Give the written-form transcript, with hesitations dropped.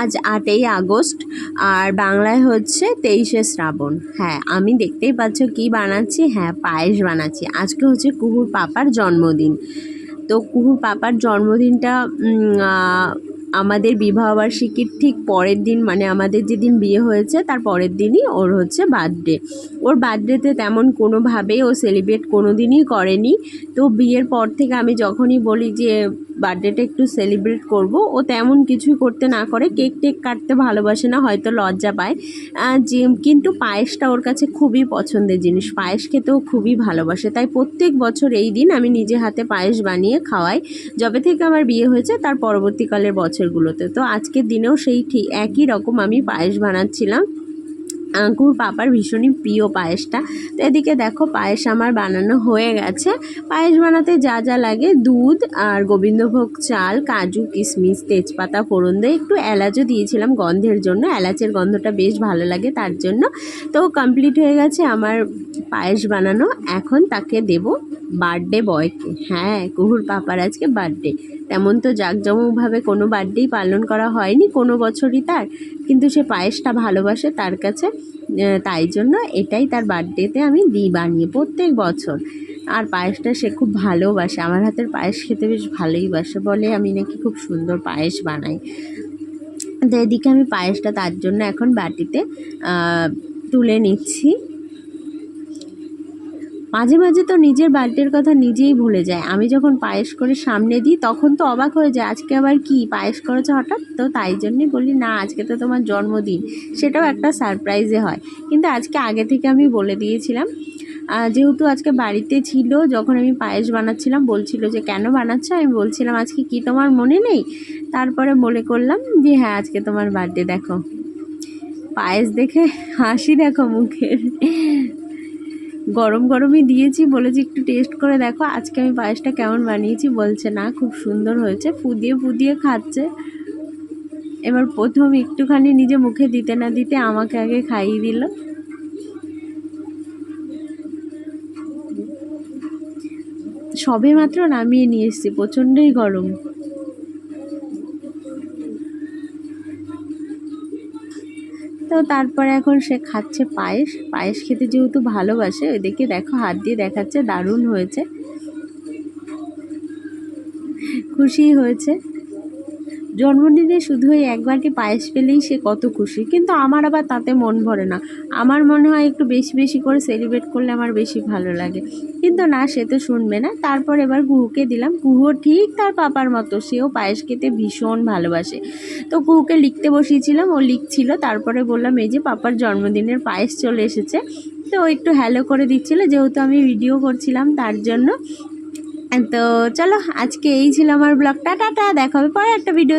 আজ 8ই আগস্ট আর বাংলায় হচ্ছে 23শে শ্রাবণ। হ্যাঁ, আমি দেখতেই পাচ্ছ কি বানাচ্ছি। হ্যাঁ, পায়েস বানাচ্ছি। আজকে হচ্ছে কুহুর পাপার জন্মদিন। তো কুহুর পাপার জন্মদিনটা আমাদের বিবাহবার্ষিকীর ঠিক পরের দিন, মানে আমাদের যেদিন বিয়ে হয়েছে তার পরের দিনই ওর হচ্ছে বার্থডে। ওর বার্থডেতে তেমন কোনোভাবেই ও সেলিব্রেট কোনো দিনই করেনি। তো বিয়ের পর থেকে আমি যখনই বলি যে বার্থডেটা একটু সেলিব্রেট করব, ও তেমন কিছুই করতে না করে, কেক টেক কাটতে ভালোবাসে না, হয়তো লজ্জা পায়। যে কিন্তু পায়েসটা ওর কাছে খুবই পছন্দের জিনিস, পায়েস খেতেও খুবই ভালোবাসে। তাই প্রত্যেক বছর এই দিন আমি নিজে হাতে পায়েস বানিয়ে খাওয়াই, যবে থেকে আমার বিয়ে হয়েছে তার পরবর্তীকালের বছরগুলোতে। তো আজকের দিনেও সেই ঠিক একই রকম আমি পায়েস বানাচ্ছিলাম। কুহুর পাপার ভীষণই প্রিয় পায়েসটা। তো এদিকে দেখো পায়েস আমার বানানো হয়ে গেছে। পায়েস বানাতে যা যা লাগে, দুধ আর গোবিন্দভোগ চাল, কাজু, কিশমিশ, তেজপাতা ফোড়ন দিয়ে একটু এলাচও দিয়েছিলাম গন্ধের জন্য, এলাচের গন্ধটা বেশ ভালো লাগে তার জন্য। তো কমপ্লিট হয়ে গেছে আমার পায়েস বানানো। এখন তাকে দেব বার্থডে বয়কে। হ্যাঁ, কুহুর পাপার আজকে বার্থডে। তেমন তো জাঁকজমকভাবে কোনো বার্থডেই পালন করা হয়নি কোনো বছরই তার, কিন্তু সে পায়েসটা ভালোবাসে তার কাছে, তাই জন্য এটাই তার বার্থডেতে আমি দিই বানিয়ে প্রত্যেক বছর। আর পায়েসটা সে খুব ভালোবাসে, আমার হাতের পায়েস খেতে বেশ ভালোই বাসে, বলে আমি নাকি খুব সুন্দর পায়েস বানাই। তো এদিকে আমি পায়েসটা তার জন্য এখন বাটিতে তুলে নিচ্ছি। মাঝে মাঝে তো নিজের বার্থডের কথা নিজেই ভুলে যায়। আমি যখন পায়েস করে সামনে দিই তখন তো অবাক হয়ে যায়, আজকে আবার কি পায়েস করেছে হঠাৎ। তো তাই জন্যই বলি, না আজকে তো তোমার জন্মদিন, সেটাও একটা সারপ্রাইজে হয়। কিন্তু আজকে আগে থেকে আমি বলে দিয়েছিলাম, যেহেতু আজকে বাড়িতে ছিল, যখন আমি পায়েস বানাচ্ছিলাম বলছিল যে কেন বানাচ্ছ, আমি বলছিলাম আজকে কি তোমার মনে নেই। তারপরে মনে করলাম যে হ্যাঁ আজকে তোমার বার্থডে। দেখো পায়েস দেখে হাসি দেখো মুখের। গরম গরমই দিয়েছি, বলেছি একটু টেস্ট করে দেখো আজকে আমি পায়েসটা কেমন বানিয়েছি। বলছে না খুব সুন্দর হয়েছে, ফুদিয়ে ফুদিয়ে খাচ্ছে। এবার প্রথম একটুখানি নিজে মুখে দিতে না দিতে আমাকে আগে খাইয়ে দিল। সবে মাত্র নামিয়ে নিয়ে এসেছি, প্রচণ্ডই গরম। তো তারপরে এখন সে খাচ্ছে পায়েস। পায়েস খেতে যেহেতু ভালোবাসে, ওইদিকে দেখো হাত দিয়ে দেখাচ্ছে, দারুণ হয়েছে, খুশি হয়েছে। জন্মদিনে শুধু ওই একবারটি পায়েস পেলেই সে কত খুশি, কিন্তু আমার আবার তাতে মন ভরে না। আমার মনে হয় একটু বেশি বেশি করে সেলিব্রেট করলে আমার বেশি ভালো লাগে, কিন্তু না, সে তো শুনবে না। তারপর এবার কুহুকে দিলাম। কুহুও ঠিক তার পাপার মতো, সেও পায়েস খেতে ভীষণ ভালোবাসে। তো কুহুকে লিখতে বসিয়েছিলাম, ও লিখছিল। তারপরে বললাম এই যে পাপার জন্মদিনের পায়েস চলে এসেছে। তো ও একটু হ্যালো করে দিচ্ছিল, যেহেতু আমি ভিডিও করছিলাম তার জন্য। তো চলো আজকে এই ছিল আমার ব্লগটা। টাটা, দেখা হবে পরে একটা ভিডিও।